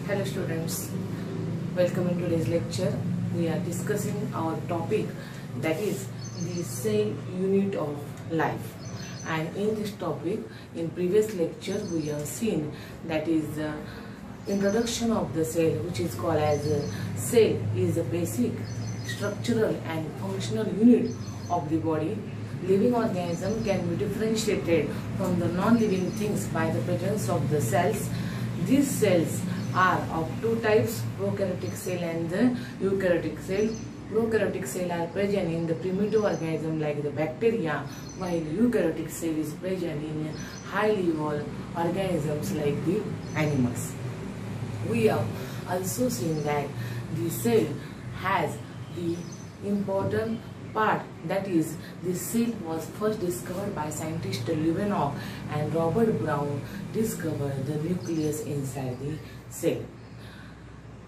Hello students, welcome in today's lecture. We are discussing our topic, that is the cell unit of life. And in this topic, in previous lecture we have seen that is the introduction of the cell, which is called as cell is a basic structural and functional unit of the body. Living organism can be differentiated from the non-living things by the presence of the cells. These cells are of two types, prokaryotic cell and the eukaryotic cell. Prokaryotic cell are present in the primitive organism like the bacteria, while eukaryotic cell is present in highly evolved organisms like the animals. We have also seen that the cell has the important part, that is the cell was first discovered by scientists Leeuwenhoek and Robert Brown discovered the nucleus inside the cell.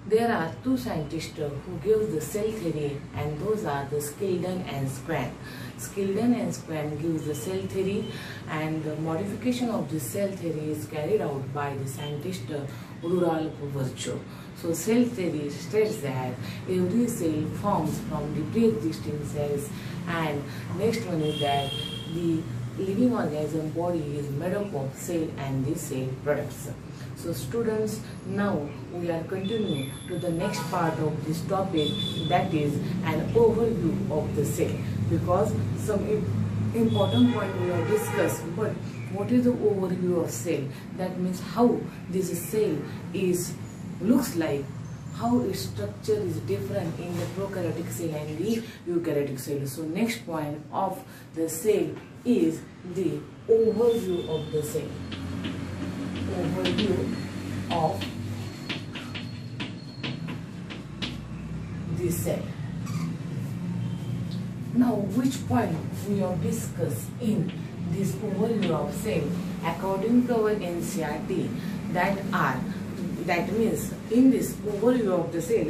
There are two scientists who gave the cell theory, and those are the Schleiden and Schwann. Schleiden and Schwann gives the cell theory, and the modification of the cell theory is carried out by the scientist Rudolf Virchow. So cell theory states that every cell forms from the pre-existing cells, and next one is that the living organism body is made up of cell and the cell products. So students, now we are continuing to the next part of this topic, that is an overview of the cell, because some important point we have discussed, but what is the overview of cell? That means how this cell looks like, how its structure is different in the prokaryotic cell and the eukaryotic cell. So next point of the cell is the overview of the cell. Overview of the cell. Now, which point we have discussed in this overview of cell according to our NCERT, that means in this overview of the cell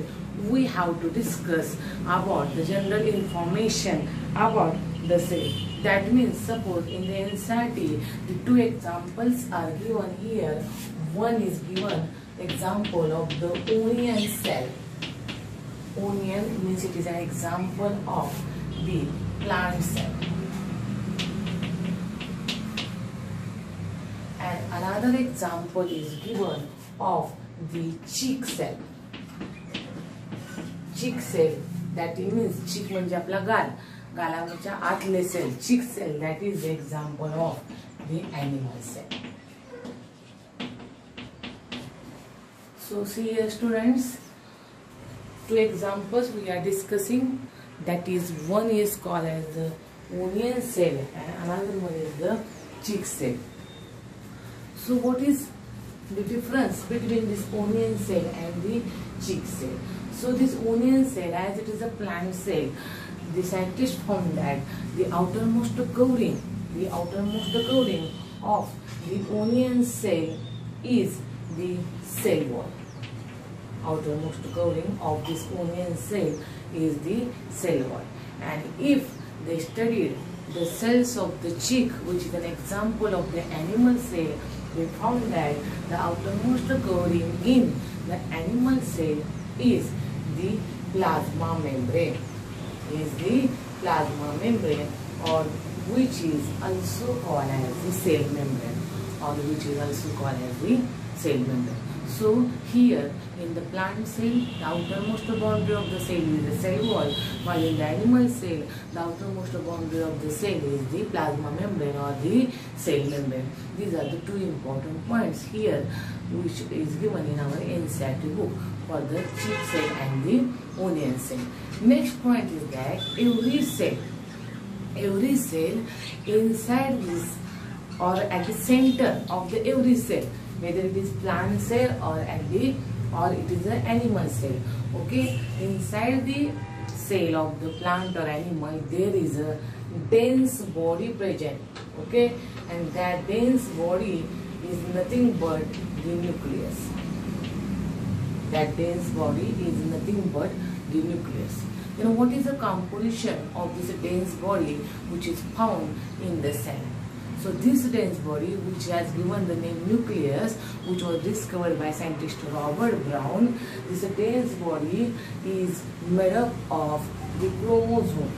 we have to discuss about the general information about the cell. That means suppose in the NCERT the two examples are given here. One is given example of the onion cell. Onion means it is an example of the plant cell. And another example is given of the chick cell. Chick cell, that means chick म्हणजे आपला गाल, गालाच्या आतले cell, chick cell, that is the example of the animal cell. So see here students, two examples we are discussing, that is one is called as the onion cell and another one is the chick cell. So what is the difference between this onion cell and the chick cell? So this onion cell, as it is a plant cell, the scientists found that the outermost covering of the onion cell is the cell wall. Outermost covering of this onion cell is the cell wall. And if they studied the cells of the chick, which is an example of the animal cell, they found that the outermost covering in the animal cell is the plasma membrane. Or which is also called as the cell membrane, So here in the plant cell, the outermost boundary of the cell is the cell wall, while in the animal cell, the outermost boundary of the cell is the plasma membrane or the cell membrane. These are the two important points here, which is given in our NCERT book for the chick cell and the onion cell. Next point is that every cell inside this or at the center of the every cell, whether it is plant cell or it is an animal cell, okay, inside the cell of the plant or animal there is a dense body present, okay, and that dense body is nothing but the nucleus. What is the composition of this dense body which is found in the cell? So So this dense body, which has given the name nucleus, which was discovered by scientist Robert Brown, this dense body is made up of the chromosome.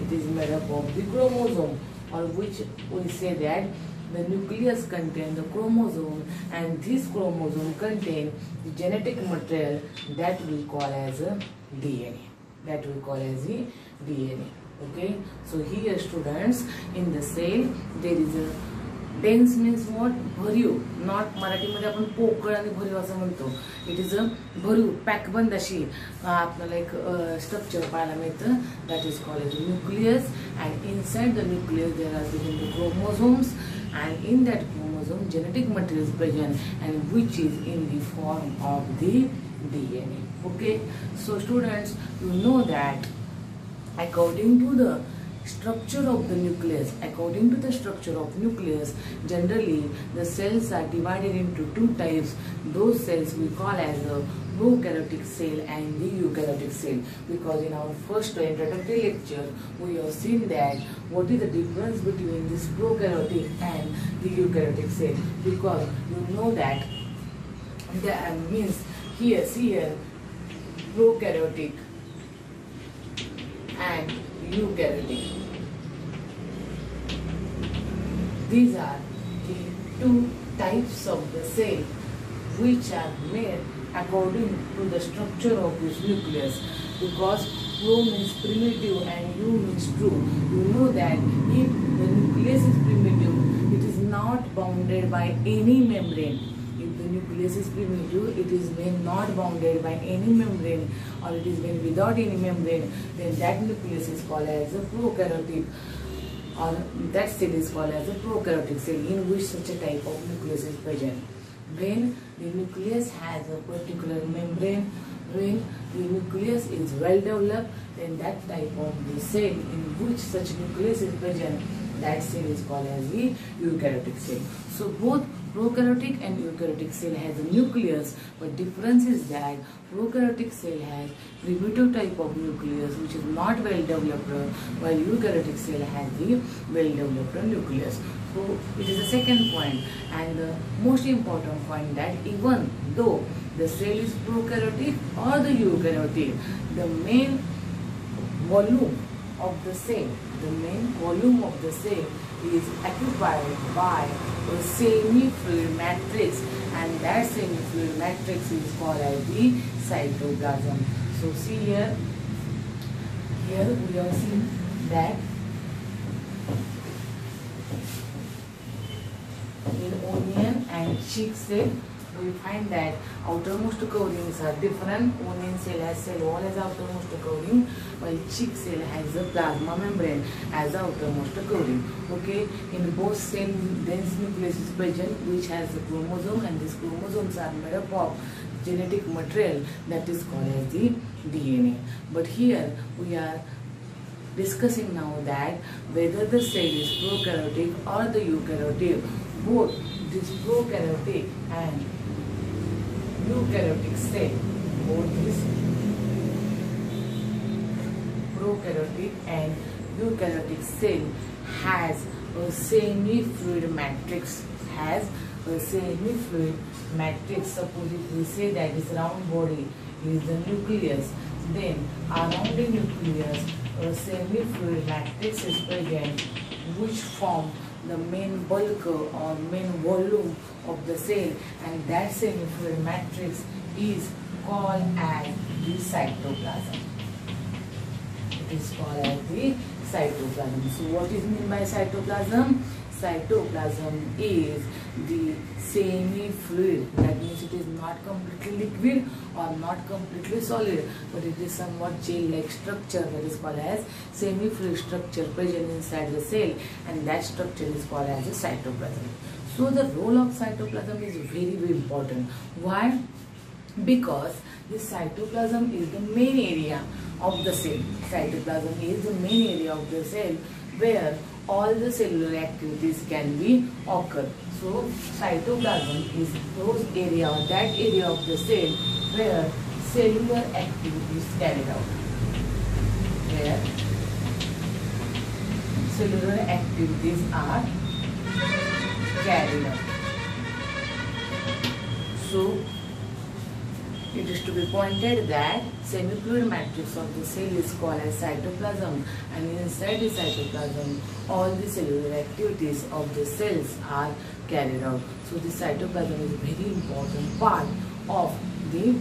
It is made up of the chromosome, or which we say that the nucleus contains the chromosome, and this chromosome contains the genetic material that we call as a DNA. That we call as the DNA. Okay. So here, students, in the cell there is a dense means what? भरीव. Not मराठीमध्ये आपण पोकळ आणि भरीव असं म्हणतो. It is a भरीव पॅकबंद अशी आपल्याला एक स्ट्रक्चर पाहायला मिळतं. That is called as nucleus, and inside the nucleus there are the chromosomes, and in that chromosome genetic material is present, and which is in the form of the DNA. Okay. So students, you know that according to the structure of the nucleus, generally the cells are divided into two types. Those cells we call as the prokaryotic cell and the eukaryotic cell, because in our first introductory lecture we have seen that what is the difference between this prokaryotic and the eukaryotic cell, because you know that means here, see here, prokaryotic and eukaryotic. These are the two types of the cell which are made according to the structure of this nucleus, because pro means primitive and u means true. You know that if the nucleus is primitive, it is not bounded by any membrane. If the nucleus is primitive, it is when not bounded by any membrane, or it is when without any membrane, then that nucleus is called as a prokaryotic, or that cell is called as a prokaryotic cell, in which such a type of nucleus is present. When the nucleus has a particular membrane, when the nucleus is well developed, then that type of the cell in which such nucleus is present, that cell is called as the eukaryotic cell. So both prokaryotic and eukaryotic cell has a nucleus, but difference is that prokaryotic cell has primitive type of nucleus which is not well developed, while eukaryotic cell has the well developed nucleus. So it is the second point, and the most important point, that even though the cell is prokaryotic or the eukaryotic, the main volume of the cell, is occupied by a semi-fluid matrix, and that semi-fluid matrix is called as the cytoplasm. So see here we have seen that in onion and chick cell we find that outermost coverings are different. Onion cell has cell wall as outermost covering, while chick cell has a plasma membrane as the outermost covering. Okay, in both same dense nucleus is present which has a chromosome, and these chromosomes are made up of genetic material that is called as the DNA. But here we are discussing now that whether the cell is prokaryotic or the eukaryotic, both this prokaryotic and eukaryotic cell, both this prokaryotic and eukaryotic cell has a semi-fluid matrix. Suppose if we say that this round body is the nucleus, then around the nucleus a semi-fluid matrix is present, which form the main bulk or main volume of the cell, and that semi-fluid matrix is called as the cytoplasm. It is called as the cytoplasm. So what is meant by cytoplasm? Cytoplasm is the semi-fluid, that means it is not completely liquid or not completely solid, but it is somewhat gel-like structure that is called as semi-fluid structure present inside the cell, and that structure is called as a cytoplasm. So the role of cytoplasm is very, very important. Why? Because this cytoplasm is the main area of the cell. Cytoplasm is the main area of the cell where all the cellular activities can be occur. So cytoplasm is those area, or that area of the cell where cellular activities carried out. Where cellular activities are carried out. So it is to be pointed that semifluid matrix of the cell is called as cytoplasm, and inside the cytoplasm all the cellular activities of the cells are carried out. So the cytoplasm is a very important part of the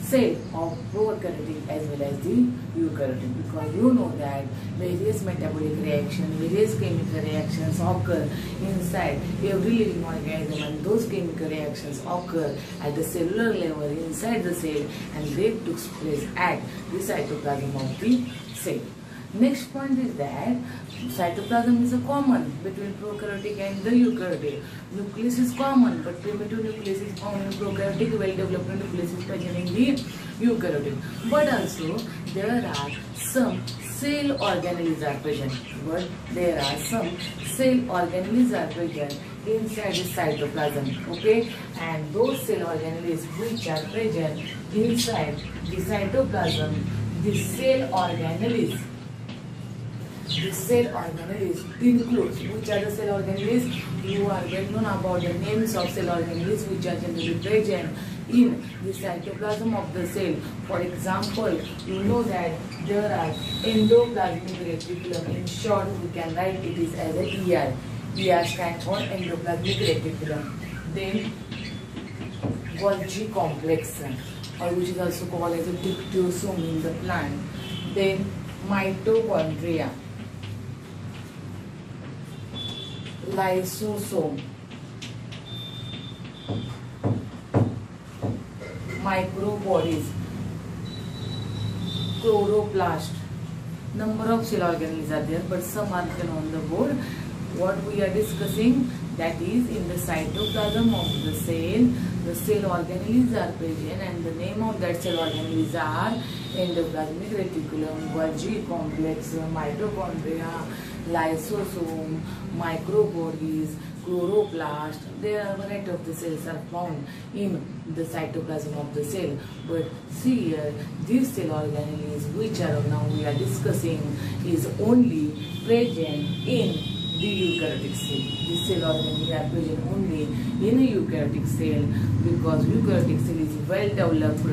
cell of prokaryotic as well as the eukaryotic, because you know that various metabolic reactions, various chemical reactions occur inside every living organism, and those chemical reactions occur at the cellular level inside the cell, and they took place at the cytoplasm of the cell. Next point is that cytoplasm is a common between prokaryotic and the eukaryotic. Nucleus is common, but primitive nucleus is found in prokaryotic, well-developed nucleus is present in the eukaryotic. But also there are some cell organelles are present. Inside the cytoplasm. Okay, and those cell organelles which are present inside the cytoplasm, the cell organelles includes, which are the cell organelles? You are well known about the names of cell organelles which are generally present in the cytoplasm of the cell. For example, you know that there are endoplasmic reticulum. In short, we can write it is as a ER. ER stands for endoplasmic reticulum. Then Golgi complex, or which is also called as a dictyosome in the plant. Then mitochondria, lysosome, microbodies, chloroplast. Number of cell organelles are there, but some are written on the board. What we are discussing, that is in the cytoplasm of the cell organelles are present, and the name of that cell organelles are endoplasmic reticulum, Golgi complex, mitochondria, lysosome, microbodies, chloroplast. There are a variety of the cells are found in the cytoplasm of the cell. But see here, these cell organelles which are now we are discussing is only present in the eukaryotic cell. These cell organelles are present only in a eukaryotic cell, because eukaryotic cell is well developed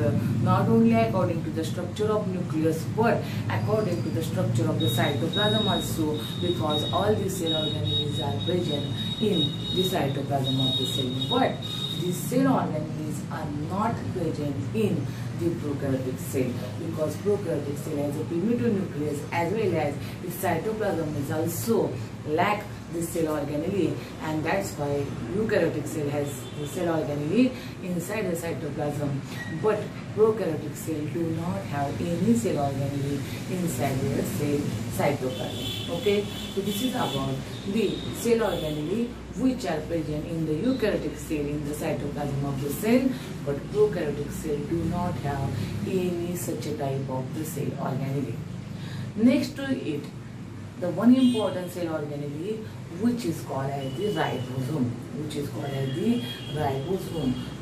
not only according to the structure of nucleus but according to the structure of the cytoplasm also, because all these cell organelles are present in the cytoplasm of the cell. But these cell organelles are not present in the prokaryotic cell, because prokaryotic cell has a primitive nucleus as well as its cytoplasm is also lack this cell organelle, and that's why eukaryotic cell has the cell organelle inside the cytoplasm, but prokaryotic cell do not have any cell organelle inside their cell cytoplasm. Okay, so this is about the cell organelle which are present in the eukaryotic cell in the cytoplasm of the cell, but prokaryotic cell do not have any such a type of the cell organelle. Next to it, the one important cell organelle which is called as the ribosome,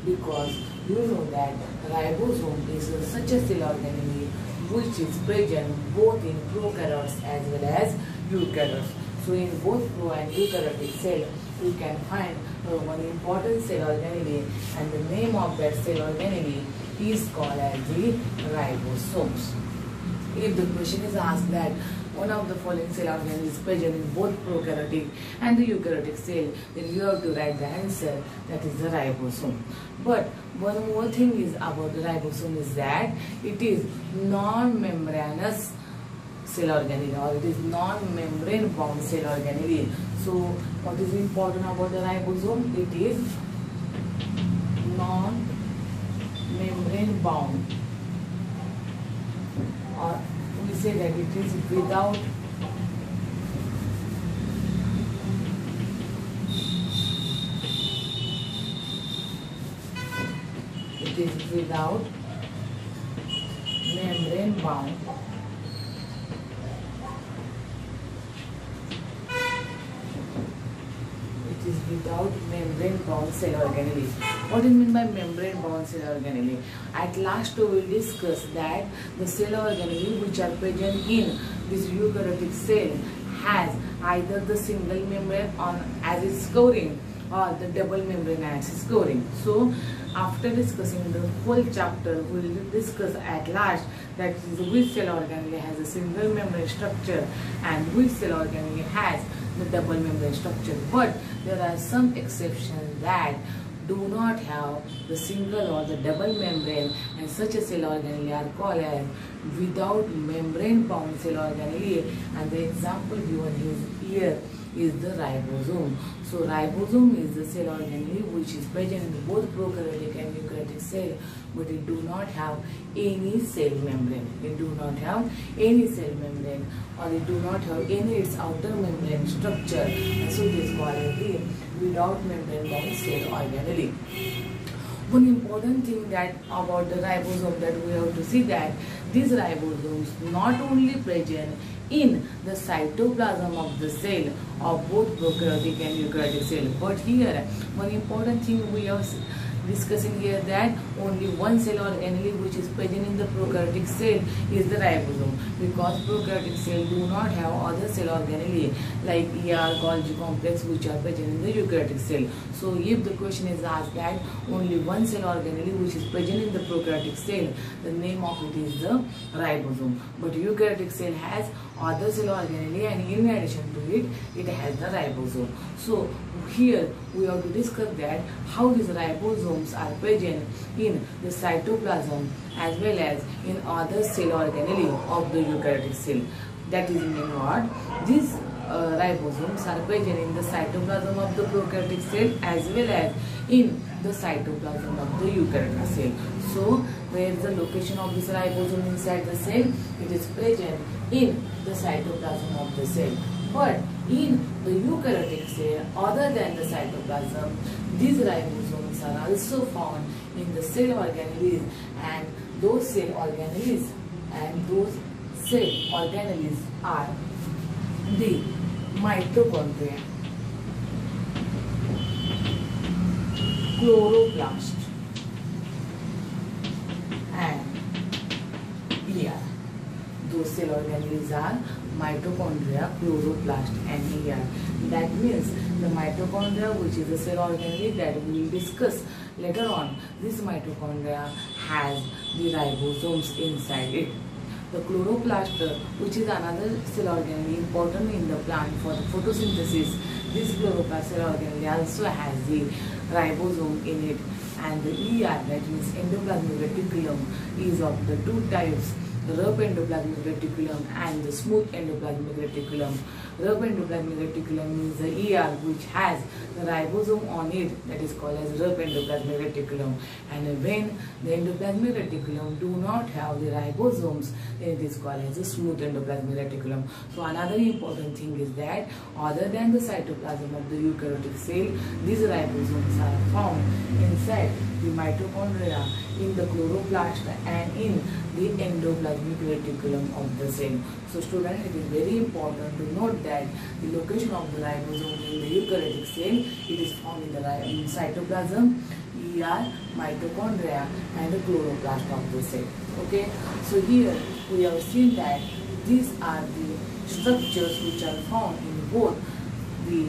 because you know that ribosome is such a cell organelle which is present both in prokaryotes as well as eukaryotes. So in both pro and eukaryotic cell you can find one important cell organelle, and the name of that cell organelle is called as the ribosomes. If the question is asked that one of the following cell organelles is present in both prokaryotic and the eukaryotic cell, then you have to write the answer, that is the ribosome. But one more thing is about the ribosome is that it is non-membranous cell organelle, or it is non-membrane bound cell organelle. So what is important about the ribosome? It is non-membrane bound, or we say that it is without membrane bound. It is without membrane bound cell organelle. What is meant by membrane bound cell organelle? At last we will discuss that the cell organelle which are present in this eukaryotic cell has either the single membrane on as its covering, or the double membrane axis covering. So after discussing the whole chapter, we will discuss at last that is which cell organelle has a single membrane structure and which cell organelle has the double membrane structure. But there are some exceptions that do not have the single or the double membrane, and such a cell organelle are called as without membrane bound cell organelle, and the example given is here is the ribosome. So ribosome is the cell organelle which is present in both prokaryotic and eukaryotic cell, but it do not have any cell membrane. It do not have any cell membrane, or it do not have any its outer membrane structure, and so it is called as the without membrane bound cell organelle. One important thing that about the ribosome that we have to see that these ribosomes not only present in the cytoplasm of the cell of both prokaryotic and eukaryotic cell, but here one important thing we are discussing here that only one cell organelle which is present in the prokaryotic cell is the ribosome, because prokaryotic cell do not have other cell organelle like ER, Golgi complex which are present in the eukaryotic cell. So if the question is asked that only one cell organelle which is present in the prokaryotic cell, the name of it is the ribosome. But eukaryotic cell has other cell organelle, and in addition to it, it has the ribosome. So here we have to discuss that how these ribosomes are present in the cytoplasm as well as in other cell organelle of the eukaryotic cell. That is mean what? These ribosomes are present in the cytoplasm of the prokaryotic cell as well as in the cytoplasm of the eukaryotic cell. So where is the location of this ribosome inside the cell? It is present in the cytoplasm of the cell. But in the eukaryotic cell, other than the cytoplasm, these ribosomes are also found in the cell organelles, and those cell organelles are the mitochondria, chloroplast, and ER. Those cell organelles are mitochondria, chloroplast, and ER. That means the mitochondria, which is a cell organelle that we will discuss later on, this mitochondria has the ribosomes inside it. The chloroplast, which is another cell organelle important in the plant for the photosynthesis, this chloroplast cell organelle also has the ribosome in it. And the ER, that means endoplasmic reticulum, is of the two types, the rough endoplasmic reticulum and the smooth endoplasmic reticulum. Rough endoplasmic reticulum means the ER which has the ribosome on it, that is called as rough endoplasmic reticulum. And when the endoplasmic reticulum do not have the ribosomes, then it is called as a smooth endoplasmic reticulum. So another important thing is that other than the cytoplasm of the eukaryotic cell, these ribosomes are found inside the mitochondria, in the chloroplast, and in the endoplasmic reticulum of the cell. So students, it is very important to note that the location of the ribosome in the eukaryotic cell, it is found in the cytoplasm, ER, mitochondria, and the chloroplast of the cell. Okay, so here we have seen that these are the structures which are found in both the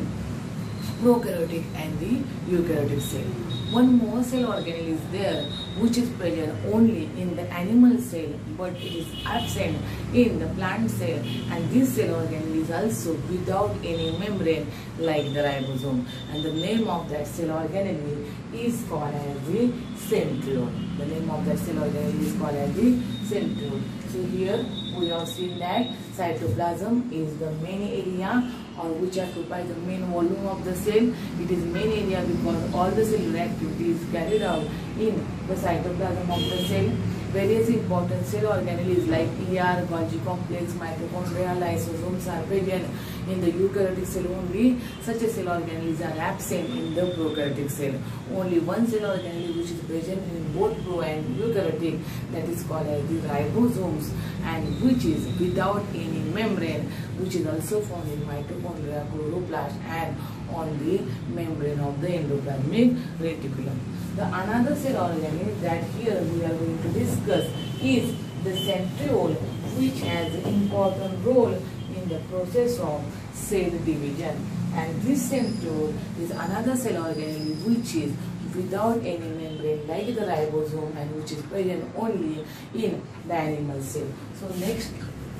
prokaryotic and the eukaryotic cell. One more cell organelle is there which is present only in the animal cell, but it is absent in the plant cell, and this cell organelle is also without any membrane like the ribosome, and the name of that cell organelle is called as the centriole. The name of that cell organelle is called as the centriole. So here we have seen that cytoplasm is the main area or which occupies the main volume of the cell. It is main area because all the cellular activity is carried out in the cytoplasm of the cell. Various important cell organelles like ER, Golgi complex, mitochondria, lysosomes are present in the eukaryotic cell only. Such a cell organelles are absent in the prokaryotic cell. Only one cell organelle which is present in both pro and eukaryotic, that is called as the ribosomes, and which is without any membrane, which is also found in mitochondria, chloroplast, and on the membrane of the endoplasmic reticulum. The another cell organelle that here we are going to discuss is the centriole, which has an important role in the process of cell division. And this centriole is another cell organelle which is without any membrane like the ribosome and which is present only in the animal cell. So next,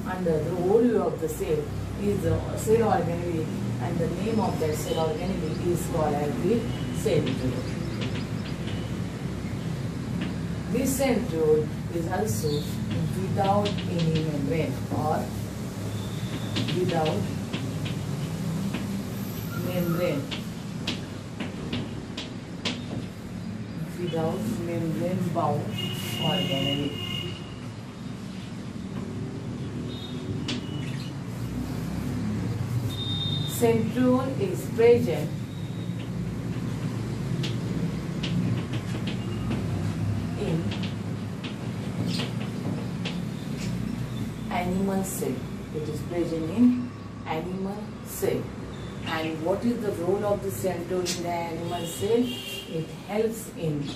under the overview of the cell is the cell organelle, and the name of that cell organelle is called as the centriole. This centriole is also without any membrane or without membrane, without membrane bound organelle. Centriole is present in animal cell. It is present in animal cell. And what is the role of the centriole in the animal cell? It helps in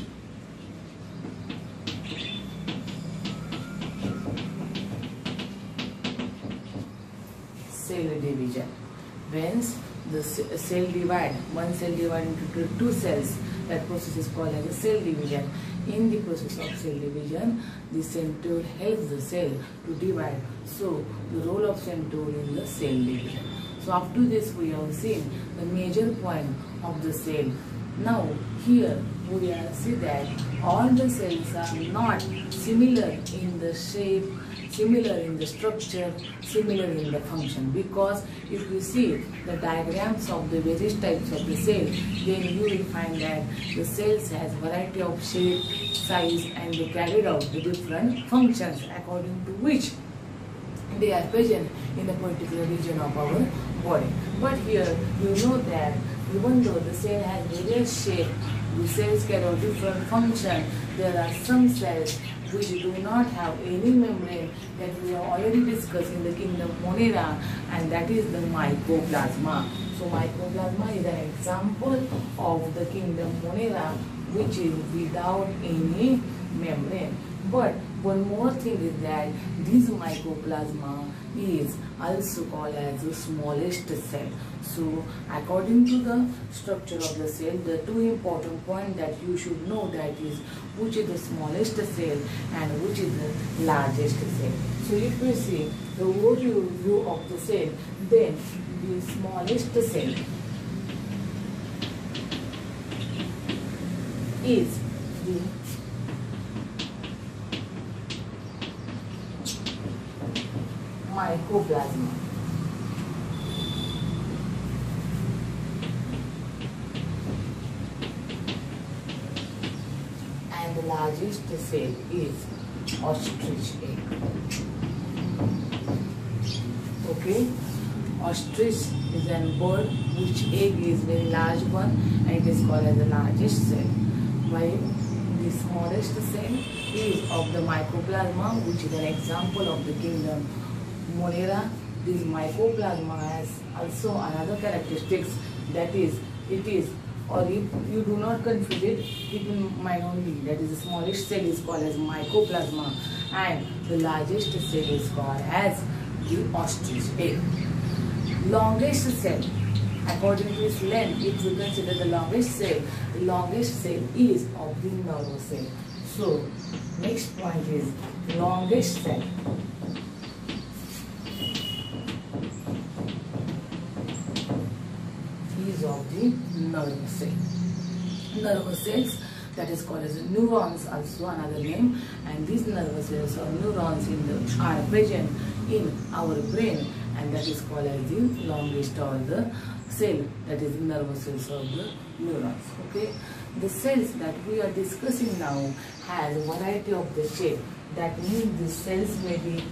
cell division. When the cell divide, one cell divided into two cells, that process is called as a cell division. In the process of cell division, the centriole helps the cell to divide. So the role of centriole in the cell division. So up to this we have seen the major point of the cell. Now here we are see that all the cells are not similar in the shape, similar in the structure, similar in the function, because if you see the diagrams of the various types of the cell, then you will find that the cells has variety of shape, size, and they carried out the different functions according to which they are present in a particular region of our body. But here you know that even though the cell has various shape, the cells carry out different function, there are some cells which do not have any membrane that we have already discussed in the kingdom Monera, and that is the mycoplasma. So mycoplasma is an example of the kingdom Monera which is without any membrane. But one more thing is that this mycoplasma is also called as the smallest cell. So according to the structure of the cell, the two important points that you should know, that is which is the smallest cell and which is the largest cell. So if we see the overview of the cell, then the smallest cell is the mycoplasma. And the largest cell is ostrich egg. Okay, ostrich is a bird which egg is very large one, and it is called as the largest cell. While the smallest cell is of the mycoplasma, which is an example of the kingdom Monera. This mycoplasma has also another characteristics, that is it is, or if you do not confuse it, keep in mind only that is the smallest cell is called as mycoplasma and the largest cell is called as the ostrich egg. Longest cell, according to its length, if we consider the longest cell is of the nervous cell. So next point is longest cell. Of the nervous cell. Nervous cells, that is called as neurons, also another name, and these nervous cells or neurons are present in our brain, and that is called as the longest or the cell, that is the nervous cells of the neurons. Okay, the cells that we are discussing now has a variety of the shape. That means the cells may be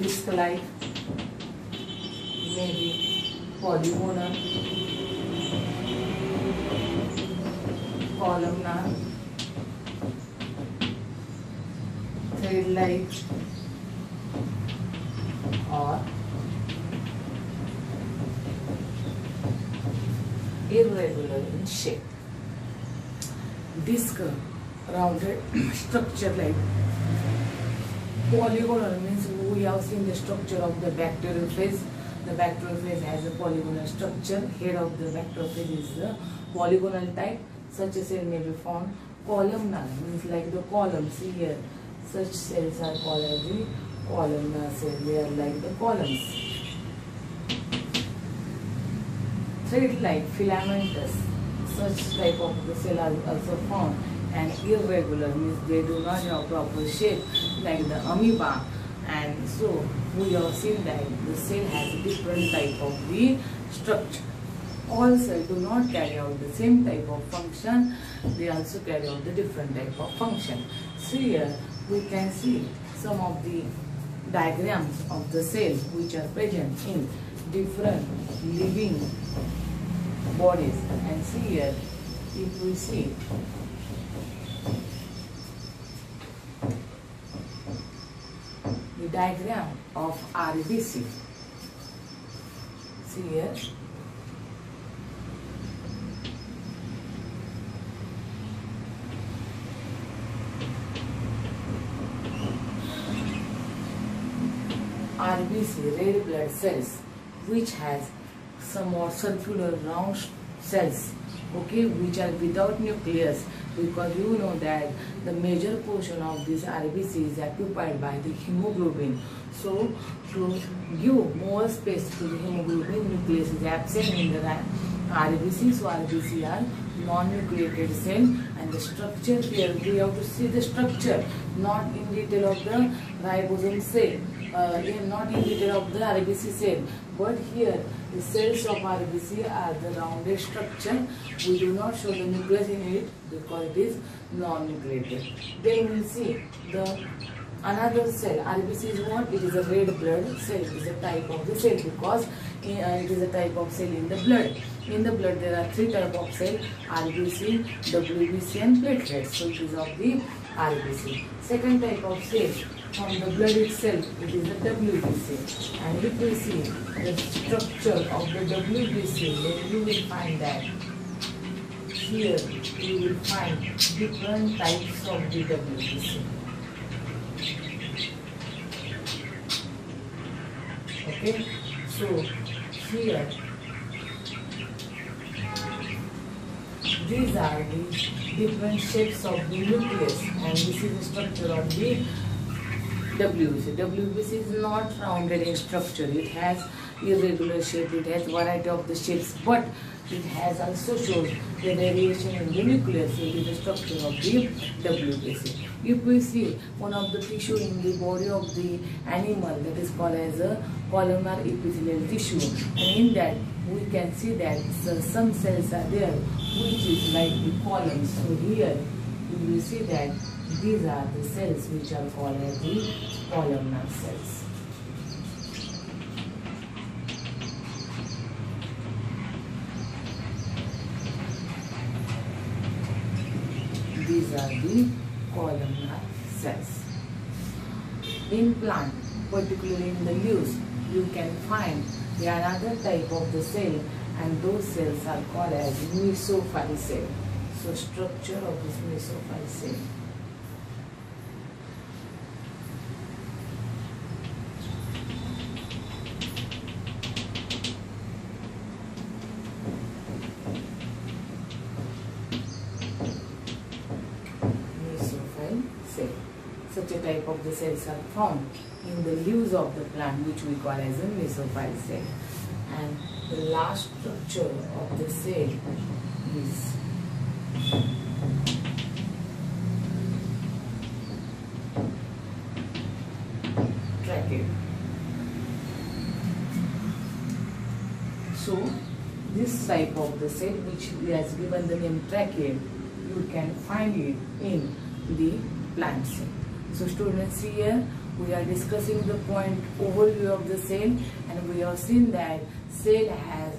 disc-like, may be polygonal, columnar, thread-like, or irregular in shape. Disc, rounded structure like. Polygonal means we have seen the structure of the bacterial phase. the bacteriophage has a polygonal structure. Head of the bacteriophage is the polygonal type. Such a cell may be found columnar, means like the columns. See here, such cells are called as the columnar cell. They are like the columns. Thread-like filamentous, such type of the cell are also found, and irregular, means they do not have proper shape like the amoeba. And so we have seen that the cell has a different type of the structure. All cells do not carry out the same type of function, they also carry out the different type of function. So here we can see some of the diagrams of the cells which are present in different living bodies. And see here, if we see the diagram of RBC, see here, RBC, red blood cells, which has somewhat circular round cells, okay, which are without nucleus, because you know that the major portion of this RBC is occupied by the hemoglobin. So to give more space to the hemoglobin, nucleus is absent in the RBC. So RBC are non-nucleated cell, and the structure here we have to see the structure, not in detail of the ribosome cell, not in detail of the RBC cell, but here the cells of RBC are the rounded structure. We do not show the nucleus in it because it is non-nucleated. Then we will see the another cell. RBC is what? It is a red blood cell. It is a type of the cell because it is a type of cell in the blood. In the blood there are three types of cell: RBC, WBC and platelets. So it is of the RBC. Second type of cell from the blood itself, it is the WBC. And if we see the structure of the WBC, then you will find that here you will find different types of the WBC. Okay, so here these are the different shapes of the nucleus, and this is the structure of the WBC. WBC is not rounded in structure. It has irregular shape. It has variety of the shapes, but it has also shown the variation in the nucleus. It is the structure of the WBC. If we see one of the tissue in the body of the animal, that is called as a columnar epithelial tissue, and in that we can see that some cells are there which is like the columns. So here you will see that these are the cells which are called as the columnar cells. These are the columnar cells. In plant, particularly in the leaves, you can find another type of the cell, and those cells are called as mesophyll cell. So structure of this mesophyll cell. Such a type of the cells are found in the leaves of the plant, which we call as a mesophyll cell. And the last structure of the cell is trachea. So this type of the cell, which has given the name trachea, you can find it in the plant cell. So students, here we are discussing the point overview of the cell, and we have seen that cell has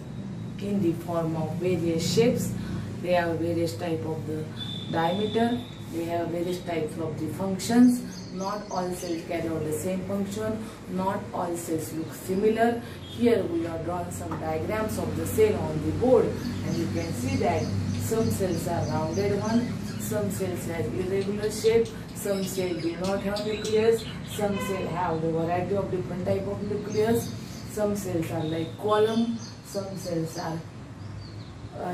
in the form of various shapes. They have various type of the diameter, they have various types of the functions. Not all cells carry out the same function, not all cells look similar. Here we have drawn some diagrams of the cell on the board, and you can see that some cells are rounded one, some cells have irregular shape, some cells do not have nucleus, some cells have the variety of different type of nucleus. Some cells are like column, some cells are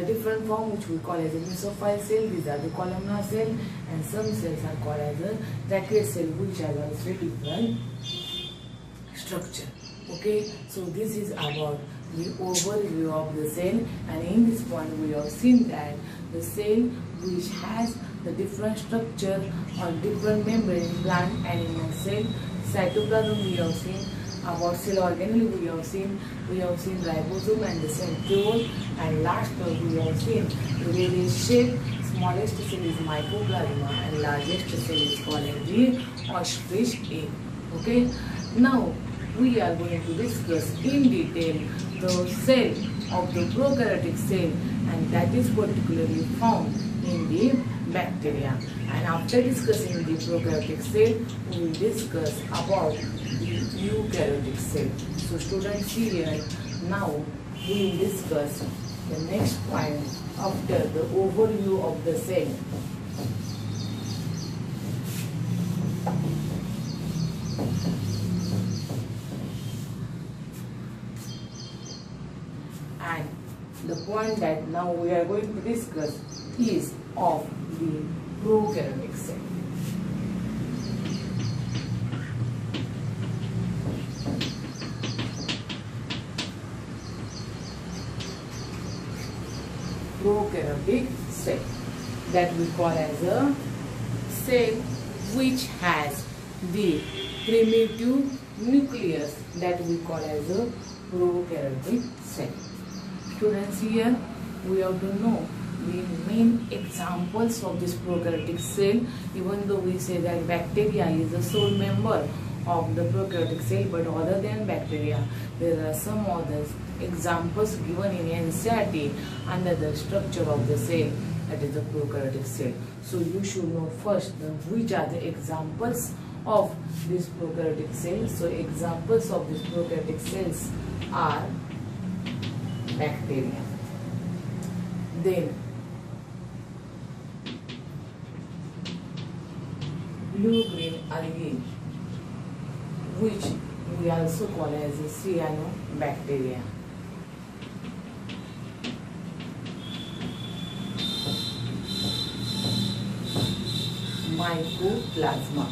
different form which we call as a mesophile cell. These are the columnar cell, and some cells are called as a trachea cell, which has also different structure. Okay, so this is about the overview of the cell, and in this point we have seen that the cell which has the different structure or different membrane, plant, animal cell, cytoplasm we have seen. About cell organelle we have seen ribosome and the centriole, and last we have seen the various shape. Smallest cell is mycoplasma and largest cell is called the ostrich egg. Okay, now we are going to discuss in detail the cell of the prokaryotic cell, and that is particularly found in the bacteria. And after discussing the prokaryotic cell, we will discuss about the eukaryotic cell. So students, here now we will discuss the next point after the overview of the cell. And the point that now we are going to discuss is of the prokaryotic cell. Prokaryotic cell, that we call as a cell which has the primitive nucleus, that we call as a prokaryotic cell. Students, here we have to know the main examples of this prokaryotic cell. Even though we say that bacteria is the sole member of the prokaryotic cell, but other than bacteria there are some others examples given in NCERT under the structure of the cell, that is the prokaryotic cell. So you should know first which are the examples of this prokaryotic cell. So examples of this prokaryotic cells are bacteria, then blue-green algae, which we also call as cyanobacteria, mycoplasma,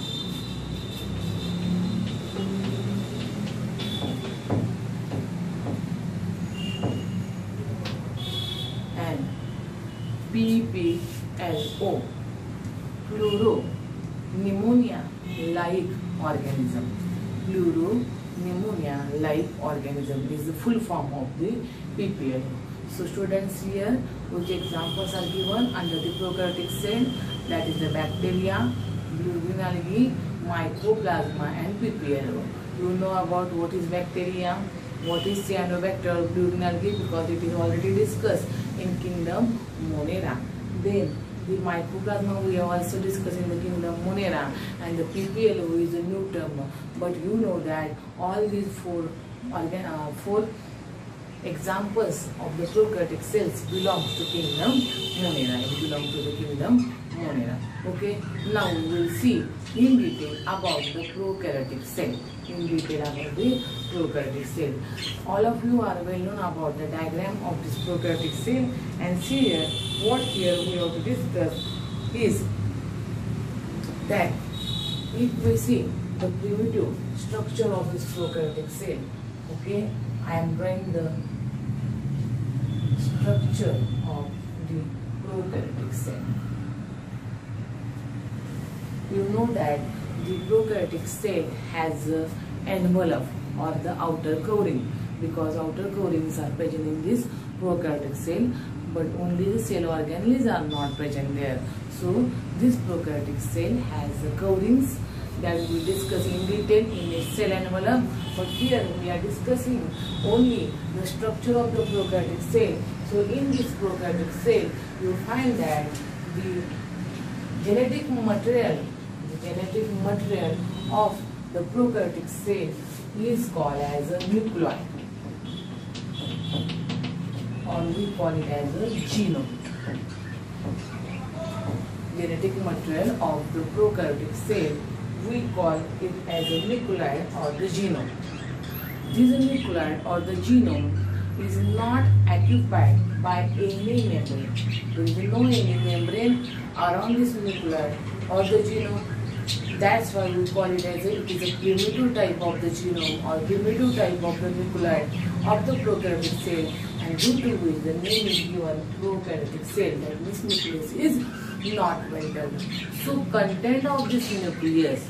and PPLO, pleuropneumonia-like organism. Pleuropneumonia-like organism is the full form of the PPLO. So students, here which examples are given under the prokaryotic cell, that is the bacteria, blue-green algae, mycoplasma and PPLO. You know about what is bacteria, what is cyanobacter or blue-green algae, because it is already discussed in kingdom Monera. Then the mycoplasma we have also discussed in the kingdom Monera, and the PPLO is a new term. But you know that all these four examples of the prokaryotic cells belongs to kingdom Monera. It belongs to the kingdom Monera. Okay. Now we will see in detail about the prokaryotic cell. All of you are well known about the diagram of this prokaryotic cell, and see here what here we have to discuss is that if we see the primitive structure of this prokaryotic cell, okay, I am drawing the structure of the prokaryotic cell. You know that the prokaryotic cell has an envelope or the outer covering, because outer coverings are present in this prokaryotic cell, but only the cell organelles are not present there. So this prokaryotic cell has the coverings that we will discuss in detail in its cell envelope, but here we are discussing only the structure of the prokaryotic cell. So in this prokaryotic cell you find that the genetic material of the prokaryotic cell is called as a nucleus, or we call it as a genome. Genetic material of the prokaryotic cell, we call it as a nuclei or the genome. this nucleus or the genome is not occupied by any membrane. There is no any membrane around this nucleus or the genome. That's why we call it as it is a primitive type of the genome or primitive type of the nucleus of the prokaryotic cell, and due to which the name is given prokaryotic cell, that this nucleus is not vital. So content of this nucleus,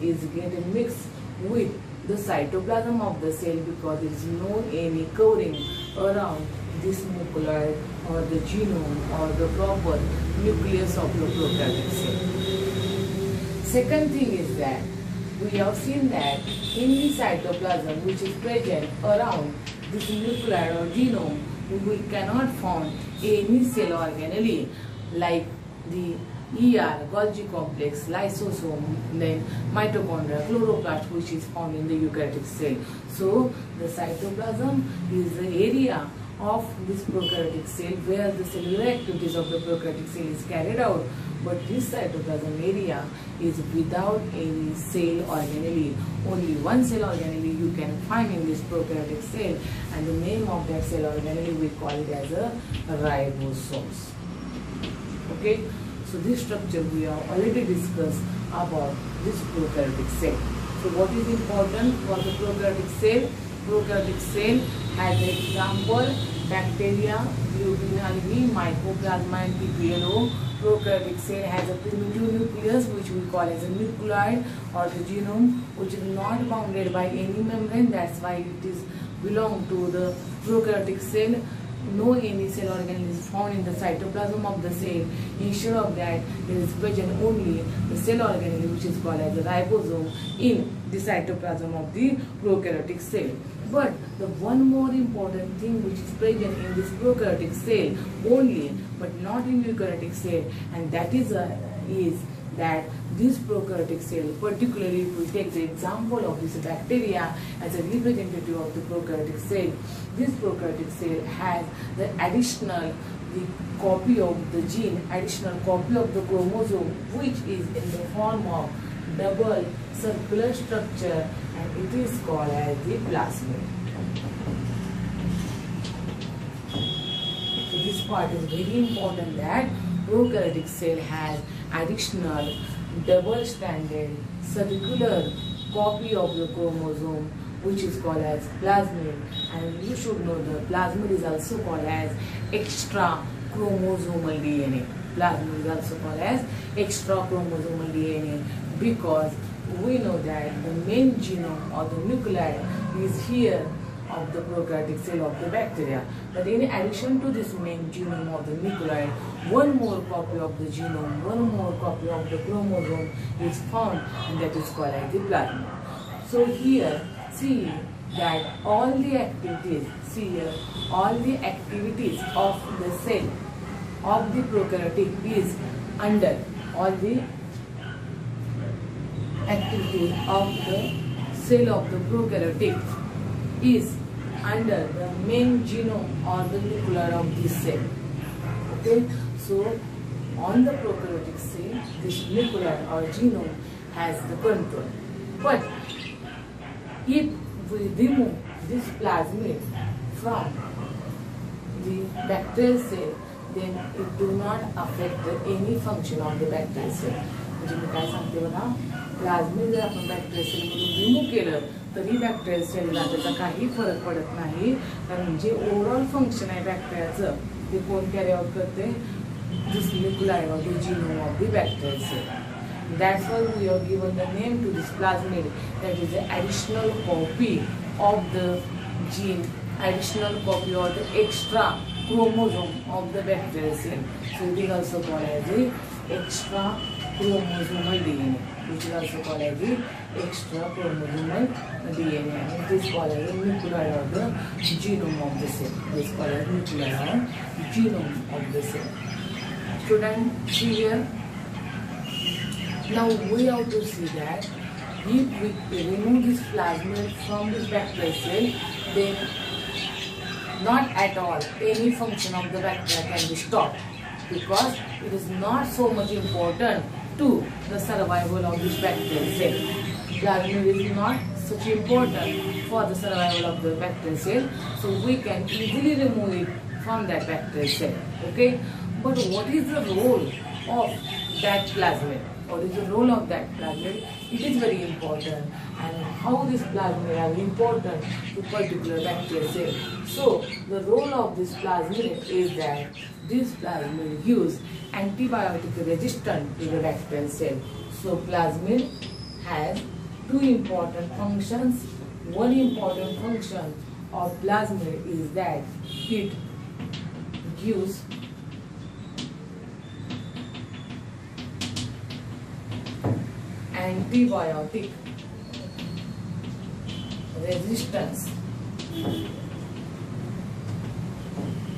is getting mixed with the cytoplasm of the cell because there is no any covering around this nucleus or the genome or the proper nucleus of the prokaryotic cell. Second thing is that we have seen that in the cytoplasm which is present around this nucleus or genome, we cannot find any cell organelle like the Golgi complex, lysosome, then mitochondria, chloroplast, which is found in the eukaryotic cell. So the cytoplasm is the area of this prokaryotic cell where the cellular activities of the prokaryotic cell is carried out, but this cytoplasm area is without any cell organelle. Only one cell organelle you can find in this prokaryotic cell, and the name of that cell organelle we call it as a ribosomes. Okay, so this structure we have already discussed about this prokaryotic cell. So what is important for the prokaryotic cell? Prokaryotic cell has an example: bacteria, globulin algae, mycoplasma and PPLO. Prokaryotic cell has a primitive nucleus which we call as a nucleus or the genome, which is not bounded by any membrane. That's why it is belong to the prokaryotic cell. No any cell organelle is found in the cytoplasm of the cell. Instead of that, there is present only the cell organelle which is called as a ribosome in the cytoplasm of the prokaryotic cell. But the one more important thing which is present in this prokaryotic cell only, but not in eukaryotic cell, and that is that this prokaryotic cell, particularly if we take the example of this bacteria as a representative of the prokaryotic cell, this prokaryotic cell has the additional copy of the gene, additional copy of the chromosome, which is in the form of double circular structure, and it is called as the plasmid. So this part is very important, that prokaryotic cell has additional double-stranded circular copy of the chromosome, which is called as plasmid, and you should know the plasmid is also called as extra chromosomal DNA. Plasmid is also called as extra chromosomal DNA because we know that the main genome or the nuclei is here of the prokaryotic cell of the bacteria. But in addition to this main genome of the nuclei, one more copy of the genome, one more copy of the chromosome is found, and that is called as the plasmid. So here, see that all the activities, of the cell of the prokaryotic is under, all the activities of the cell of the prokaryotic is under the main genome or the nucleus of this cell. Okay, so on the prokaryotic cell, this nucleus or genome has the control. But if we remove this plasmid from the bacterial cell, then it do not affect any function of the bacterial cell. म्हणजे मी काय सांगते बघा, प्लाझ्मिड जर आपण bacterial cell मधून remove केलं तरी bacterial सेलला त्याचा काही फरक पडत नाही, कारण जे ओव्हरऑल फंक्शन आहे बॅक्टेरियाचं ते कोण कॅरी आउट करते, this nuclei of the genome of the bacterial cell. That's why we have given the name to this plasmid, that is the additional copy of the gene, additional copy or the extra chromosome of the bacterial cell. So it is also called as the extra chromosomal DNA, which is also called as the extra chromosomal DNA, and it is called as the nuclei of the genome of the cell. It is called as nuclei of genome of the cell. Student, see here. Now we have to see that if we remove this plasmid from this bacterial cell, then not at all any function of the bacteria can be stopped, because it is not so much important to the survival of this bacterial cell. plasmid is not such important for the survival of the bacterial cell, so we can easily remove it from that bacterial cell. Okay, but what is the role of that plasmid? What is the role of that plasmid? It is very important, and how this plasmid are important to particular bacterial cell. So the role of this plasmid is that this plasmid gives antibiotic resistance to the bacterial cell. So plasmid has two important functions. One important function of plasmid is that it gives antibiotic resistance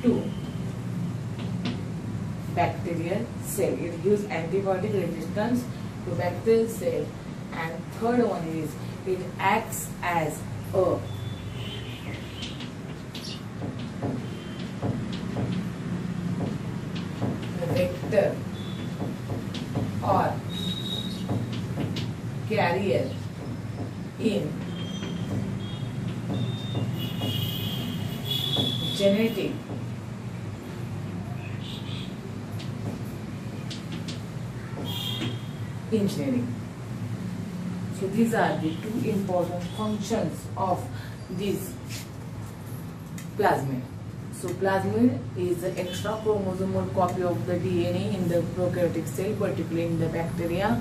to bacterial cell. It gives antibiotic resistance to bacterial cell. And third one is it acts as a vector or carrier in genetic engineering. So these are the two important functions of this plasmid. So plasmid is the extra chromosomal copy of the DNA in the prokaryotic cell, particularly in the bacteria.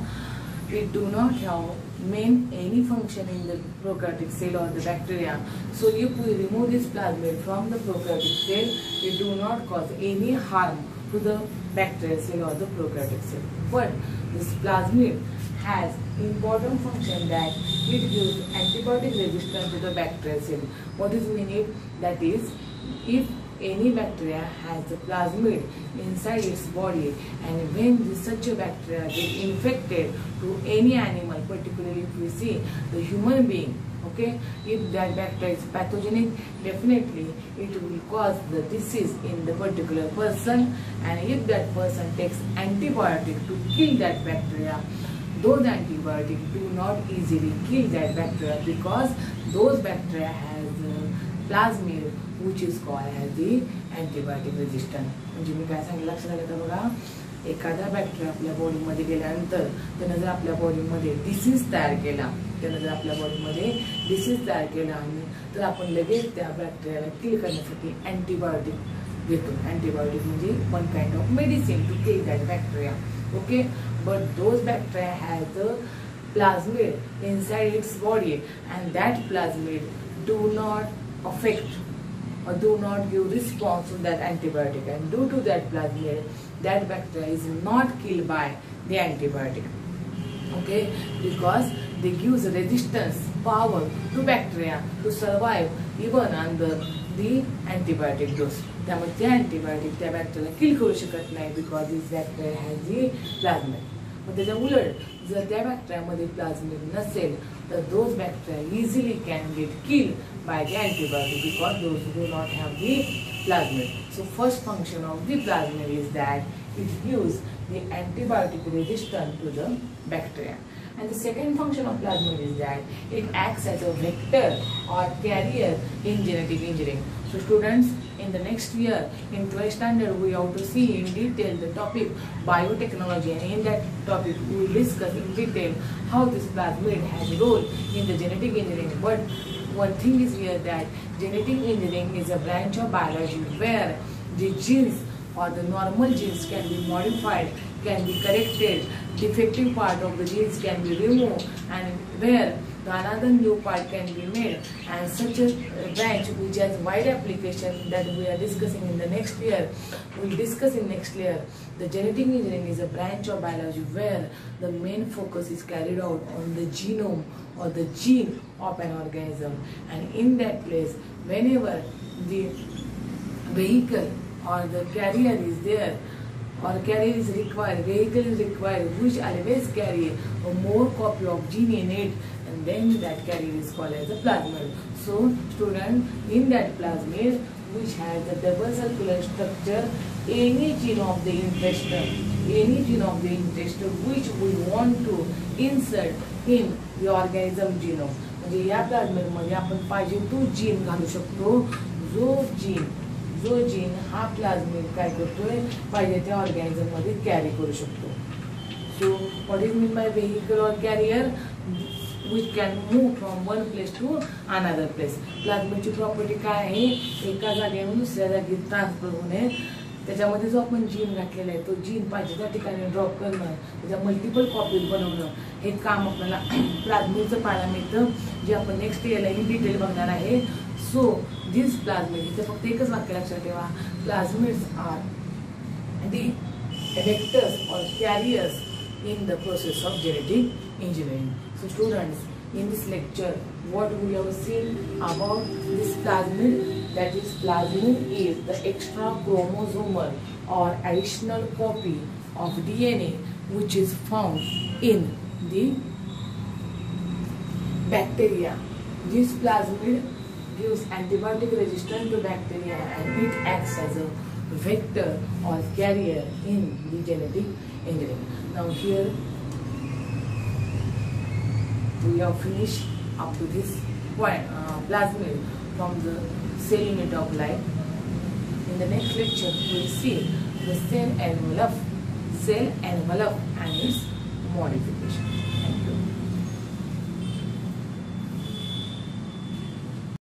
It do not have any function in the prokaryotic cell or the bacteria. So if we remove this plasmid from the prokaryotic cell, it do not cause any harm to the bacterial cell or the prokaryotic cell. But this plasmid has important function that it gives antibiotic resistance to the bacterial cell. What is meaning? That is, if any bacteria has the plasmid inside its body, and when such a bacteria get infected to any animal, particularly if we see the human being, okay, if that bacteria is pathogenic, definitely it will cause the disease in the particular person. And if that person takes antibiotic to kill that bacteria, those antibiotics do not easily kill that bacteria, because those bacteria has plasmid, which is called as the antibiotic resistant. म्हणजे मी काय सांगितलं लक्षात आलं तर बघा, एखादा bacteria आपल्या बॉडीमध्ये गेल्यानंतर त्यानं जर आपल्या बॉडीमध्ये डिसीज तयार केला, आणि तर आपण लगेच त्या बॅक्टेरियाला किल करण्यासाठी अँटीबायोटिक देतो. अँटीबायोटिक म्हणजे one kind of medicine to kill that bacteria. Okay, but those bacteria has the plasmid inside its body, and that plasmid do not affect or do not give response to that antibiotic, and due to that plasmid, that bacteria is not killed by the antibiotic. Okay, because they gives resistance power to bacteria to survive even under the antibiotic dose. त्यामुळे ते antibiotic त्या बॅक्टेरियाला किल करू शकत नाही, because this bacteria has the plasmid. पण त्याच्या उलट जर त्या बॅक्टेरियामध्ये प्लाझ्मिड नसेल तर those bacteria easily can get killed by the antibiotic, because those do not have the plasmid. So first function of the plasmid is that it gives the antibiotic resistance to the bacteria. And the second function of plasmid is that it acts as a vector or carrier in genetic engineering. So students, in the next year, in 12th standard, we have to see in detail the topic biotechnology, and in that topic we will discuss in detail how this plasmid has a role in the genetic engineering. But one thing is here, that genetic engineering is a branch of biology where the genes or the normal genes can be modified, can be corrected, defective part of the genes can be removed, and where the another new part can be made. And such a branch which has wide application that we are discussing in the next year. We will discuss in next year. The genetic engineering is a branch of biology where the main focus is carried out on the genome or the gene of an organism, and in that place, whenever the vehicle or the carrier is there, or carrier is required, vehicle is required, which always carry a more copy of gene in it, and then that carrier is called as a plasmid. So student, in that plasmid which has a double circular structure, any gene of the interest which we want to insert in the organism genome. म्हणजे या प्लाझ्मिड मध्ये आपण पाहिजे तो gene घालू शकतो. जो gene हा प्लाझ्मिड काय करतोय पाहिजे त्या ऑर्गॅनिझम मध्ये कॅरी करू शकतो. So what is mean by vehicle or carrier which can move from one place to another place. प्लाझ्मिडची प्रॉपर्टी काय आहे, एका जागेवरून दुसऱ्या जागी ट्रान्सफर होणे. त्याच्यामध्ये जो आपण जीन घातलेला आहे तो जीन पाहिजे त्या ठिकाणी ड्रॉप करणं, त्याच्या मल्टिपल कॉपीज बनवणं, हे काम आपल्याला प्लाझ्मिडचं पाहायला मिळतं, जे आपण नेक्स्ट इयरला इन डिटेल बघणार आहे. सो दिस प्लाझ्मिड, इथे फक्त एकच वाक्य लक्षात ठेवा, प्लाझ्मिड्स आर दी वेक्टर्स और carriers in the process of genetic engineering. So students, in this lecture what we have seen about this plasmid, that is plasmid is the extra chromosomal or additional copy of DNA which is found in the bacteria. This plasmid gives antibiotic resistance to bacteria and it acts as a vector or carrier in the genetic engineering. Now here we have finished up to this point plasmid from the cell unit of life. In the next lecture we will see the cell envelope and its modification.